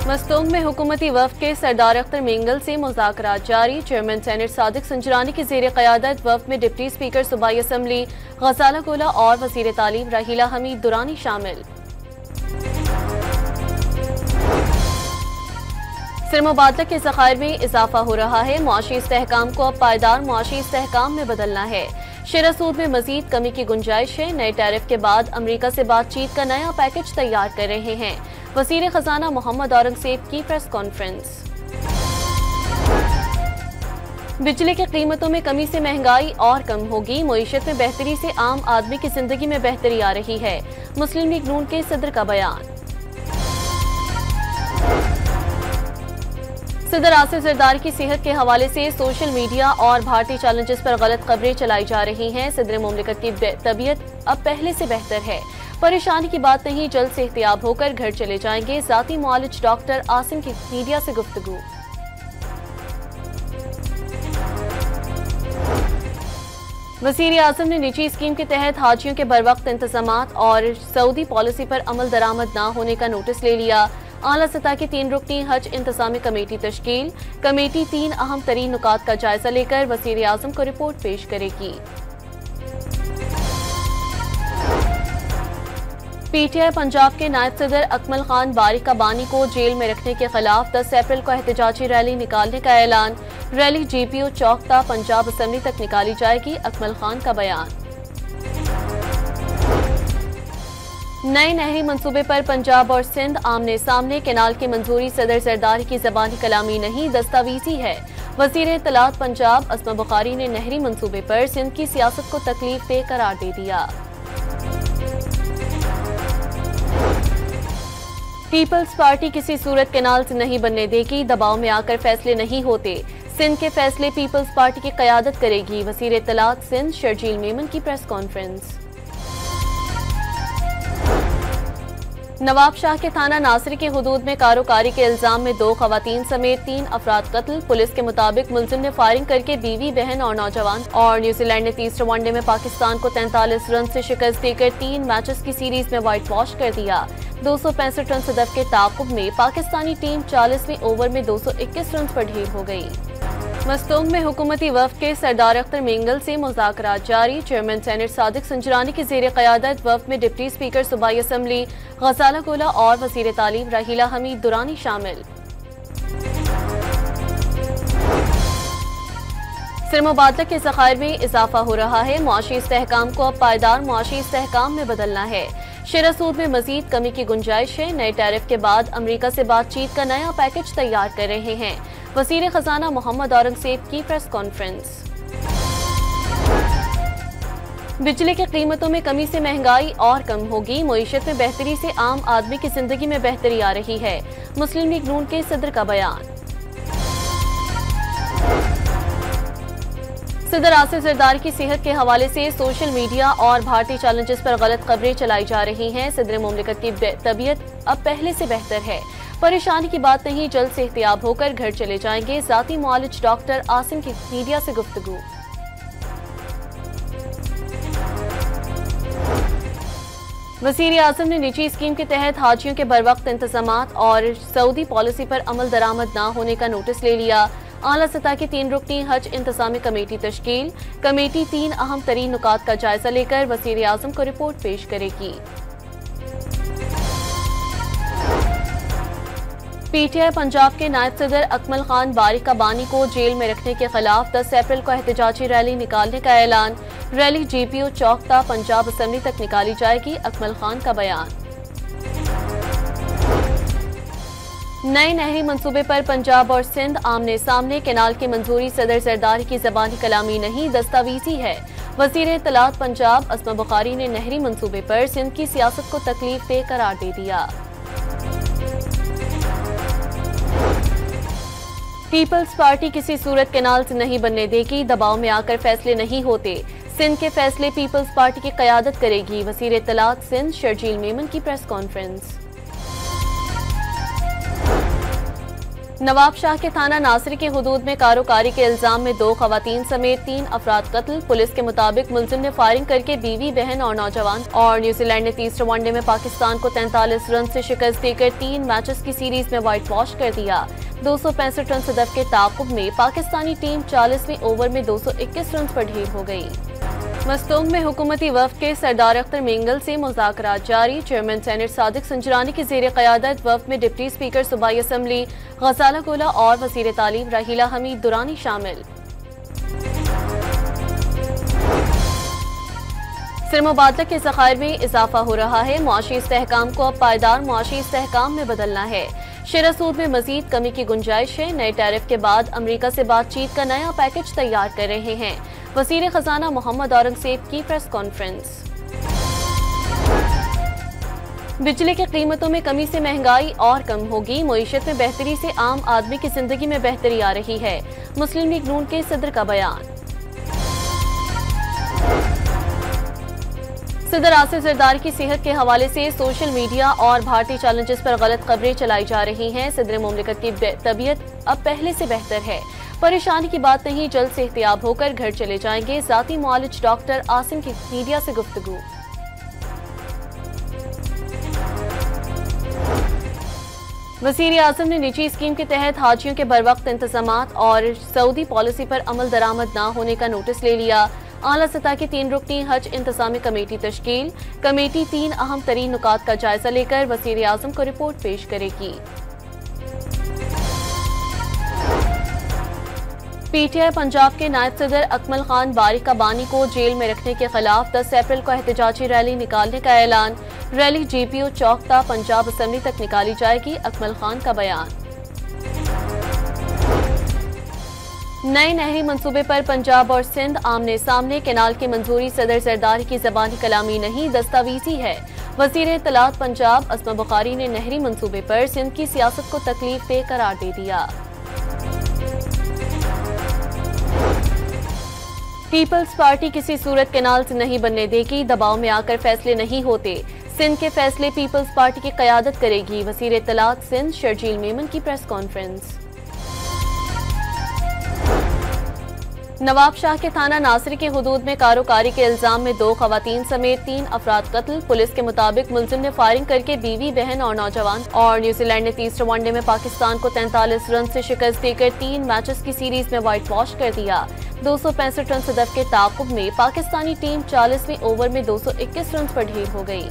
मस्तूंग में हुकूमती वफ्द के सरदार अख्तर मेंगल से मुज़ाकरात जारी। चेयरमैन सेनेट सादिक संजरानी की ज़ेर क़यादत वफ्द में डिप्टी स्पीकर सूबाई असम्बली गजाला गोला और वज़ीर तालीम राहीला हमीद दुरानी शामिल। सिर मुबादला के ज़खायर में इजाफा हो रहा है। मुआशी इस्तेहकाम को अब पायदार मुआशी इस्तेहकाम में बदलना है। शेरा सूद में मजीद कमी की गुंजाइश है। नए टैरिफ के बाद अमरीका से बातचीत का नया पैकेज तैयार कर रहे हैं। वज़ीर खजाना मोहम्मद औरंगज़ेब की प्रेस कॉन्फ्रेंस। बिजली की कीमतों में कमी से महंगाई और कम होगी। मईशत में बेहतरी से आम आदमी की जिंदगी में बेहतरी आ रही है। मुस्लिम लीग नून के सदर का बयान। सदर आसिफ जरदारी की सेहत के हवाले से सोशल मीडिया और भारतीय चैलेंजेस पर गलत खबरें चलाई जा रही हैं। सदर मुमलिकत की तबीयत अब पहले से बेहतर है। परेशानी की बात नहीं, जल्द से एहतियात होकर घर चले जाएंगे। जाती मुआलिज डॉक्टर आसिम की मीडिया से गुफ्तगू। वज़ीर आज़म ने निजी स्कीम के तहत हाजियों के बरवक्त इंतजामात और सऊदी पॉलिसी पर अमल दरामद न होने का नोटिस ले लिया। आला सतह की 3 रुकनी हज इंतजामी कमेटी तश्कील। कमेटी 3 अहम तरीन नुकात का जायजा लेकर वज़ीर आज़म को रिपोर्ट पेश करेगी। पीटीआई पंजाब के नायब सदर अकमल खान बारिक बानी को जेल में रखने के खिलाफ 10 अप्रैल को एहतजाजी रैली निकालने का ऐलान। रैली जीपीओ चौक ता पंजाब असम्बली तक निकाली जाएगी। अकमल खान का बयान। नए नहरी मंसूबे पर पंजाब और सिंध आमने सामने। केनाल की मंजूरी सदर जरदारी की ज़बानी कलामी नहीं, दस्तावेजी है। वज़ीर इत्तलात पंजाब अस्मा बुखारी ने नहरी मंसूबे पर सिंध की सियासत को तकलीफ दे करार दे दिया। पीपल्स पार्टी किसी सूरत केनाल से नहीं बनने देगी। दबाव में आकर फैसले नहीं होते। सिंध के फैसले पीपल्स पार्टी की क़यादत करेगी। वज़ीर इत्तलात सिंध शर्जील मेमन की प्रेस कॉन्फ्रेंस। नवाब शाह के थाना नासिर की हुदूद में कारोकारी के इल्जाम में 2 खवातीन समेत 3 अफराद कत्ल। पुलिस के मुताबिक मुलजिम ने फायरिंग करके बीवी, बहन और नौजवान। और न्यूजीलैंड ने तीसरे वनडे में पाकिस्तान को 43 रन से शिकस्त देकर 3 मैचेस की सीरीज में व्हाइट वॉश कर दिया। 265 रन सदफ के ताक़ुब में पाकिस्तानी टीम 40वें ओवर में 221 रन पर ढेर हो गई। मस्तूंग में हुकूमती वफ्द के सरदार अख्तर मेंगल से मुज़ाकरात जारी। चेयरमैन सेनेट सादिक संजरानी की ज़ेर क़यादत वफ्द में डिप्टी स्पीकर सूबाई असम्बली गजाला गोला और वज़ीर तालीम राहीला हमीद दुरानी शामिल। सिर मुबादला के ज़खायर में इजाफा हो रहा है। मुआशी इस्तेहकाम को अब पायदार मुआशी इस्तेहकाम में बदलना है। शेरा सूद में मजीद कमी की गुंजाइश है। नए टैरिफ के बाद अमरीका से बातचीत का नया पैकेज तैयार कर रहे हैं। वज़ीर खजाना मोहम्मद औरंगज़ेब की प्रेस कॉन्फ्रेंस। बिजली की कीमतों में कमी से महंगाई और कम होगी। मईशत में बेहतरी से आम आदमी की जिंदगी में बेहतरी आ रही है। मुस्लिम लीग नून के सदर का बयान। सदर आसिफ जरदारी की सेहत के हवाले से सोशल मीडिया और भारतीय चैलेंजेस पर गलत खबरें चलाई जा रही हैं। सदर मुमलिकत की तबीयत अब पहले से बेहतर है। परेशानी की बात नहीं, जल्द से एहतियात होकर घर चले जाएंगे। जाती मुआलिज डॉक्टर आसिम की मीडिया से गुफ्तगू। वज़ीर आज़म ने निजी स्कीम के तहत हाजियों के बरवक्त इंतजामात और सऊदी पॉलिसी पर अमल दरामद न होने का नोटिस ले लिया। आला सतह की 3 रुकनी हज इंतजामी कमेटी तश्कील। कमेटी 3 अहम तरीन नुकात का जायजा लेकर वज़ीर आज़म को रिपोर्ट पेश करेगी। पीटीआई पंजाब के नायब सदर अकमल खान बारिक बानी को जेल में रखने के खिलाफ 10 अप्रैल को एहतजाजी रैली निकालने का ऐलान। रैली जीपीओ चौक ता पंजाब असम्बली तक निकाली जाएगी। अकमल खान का बयान। नए नहरी मंसूबे पर पंजाब और सिंध आमने सामने। केनाल की मंजूरी सदर जरदारी की ज़बानी कलामी नहीं, दस्तावेजी है। वज़ीर इत्तलात पंजाब अस्मा बुखारी ने नहरी मंसूबे पर सिंध की सियासत को तकलीफ दे करार दे दिया। पीपल्स पार्टी किसी सूरत केनाल से नहीं बनने देगी। दबाव में आकर फैसले नहीं होते। सिंध के फैसले पीपल्स पार्टी की क़यादत करेगी। वज़ीर इत्तलात सिंध शर्जील मेमन की प्रेस कॉन्फ्रेंस। नवाब शाह के थाना नासिर के हुदूद में कारोकारी के इल्जाम में 2 खवातीन समेत 3 अफराद कत्ल। पुलिस के मुताबिक मुलजिम ने फायरिंग करके बीवी, बहन और नौजवान। और न्यूजीलैंड ने तीसरे वनडे में पाकिस्तान को 43 रन से शिकस्त देकर 3 मैचेस की सीरीज में व्हाइट वॉश कर दिया। 265 रन सदफ के ताकुब में पाकिस्तानी टीम 40वें ओवर में 221 रन पर ढेर हो गई। मस्तूंग में हुकूमती वफ्द के सरदार अख्तर मेंगल से मुज़ाकरात जारी। चेयरमैन सेनेट सादिक संजरानी की ज़ेर क़यादत वफ्द में डिप्टी स्पीकर सूबाई असम्बली गजाला गोला और वज़ीर तालीम राहीला हमीद दुरानी शामिल। सिर मुबादला के ज़खायर में इजाफा हो रहा है। मुआशी इस्तेहकाम को अब पायदार मुआशी इस्तेहकाम में बदलना है। शेयर सूद में मजीद कमी की गुंजाइश है। नए टैरिफ के बाद अमरीका से बातचीत का नया पैकेज तैयार कर रहे हैं। वज़ीर खजाना मोहम्मद औरंगजेब की प्रेस कॉन्फ्रेंस। बिजली की कीमतों में कमी से महंगाई और कम होगी। मईशत में बेहतरी से आम आदमी की जिंदगी में बेहतरी आ रही है। मुस्लिम लीग नून के सदर का बयान। सदर आसिफ जरदारी की सेहत के हवाले से सोशल मीडिया और भारतीय चैलेंजेस पर गलत खबरें चलाई जा रही हैं। सदर मुमलिकत की तबीयत अब पहले से बेहतर है। परेशानी की बात नहीं, जल्द से एहतियात होकर घर चले जाएंगे। ज़ाती मुआलिज डॉक्टर आसिम की मीडिया से गुफ्तगू। वज़ीर आज़म ने निजी स्कीम के तहत हाजियों के बरवक्त इंतजामात और सऊदी पॉलिसी पर अमल दरामद न होने का नोटिस ले लिया। आला सतह की 3 रुकनी हज इंतजामी कमेटी तश्कील। कमेटी 3 अहम तरीन नुकात का जायजा लेकर वज़ीर आज़म को रिपोर्ट पेश करेगी। पीटीआई पंजाब के नायब सदर अकमल खान बारिक बानी को जेल में रखने के खिलाफ 10 अप्रैल को एहतजाजी रैली निकालने का ऐलान। रैली जीपीओ चौक ता पंजाब असेंबली तक निकाली जाएगी। अकमल खान का बयान। नए नहरी मंसूबे पर पंजाब और सिंध आमने सामने। केनाल की मंजूरी सदर जरदारी की ज़बानी कलामी नहीं, दस्तावेजी है। वज़ीर इत्तलात पंजाब असमा बुखारी ने नहरी मंसूबे पर सिंध की सियासत को तकलीफ दे करार दे दिया। पीपल्स पार्टी किसी सूरत केनाल से नहीं बनने देगी। दबाव में आकर फैसले नहीं होते। सिंध के फैसले पीपल्स पार्टी की क़यादत करेगी। वज़ीर इत्तलात सिंध शर्जील मेमन की प्रेस कॉन्फ्रेंस। नवाब शाह के थाना नासिर के हुदूद में कारोकारी के इल्जाम में 2 खवातीन समेत 3 अफराद कत्ल। पुलिस के मुताबिक मुलजिम ने फायरिंग करके बीवी, बहन और नौजवान। और न्यूजीलैंड ने तीसरे वनडे में पाकिस्तान को 43 रन से शिकस्त देकर 3 मैचेस की सीरीज में व्हाइट वॉश कर दिया। 265 रन सदफ के ताकुब में पाकिस्तानी टीम 40वें ओवर में 221 रन पर ढेर हो गई।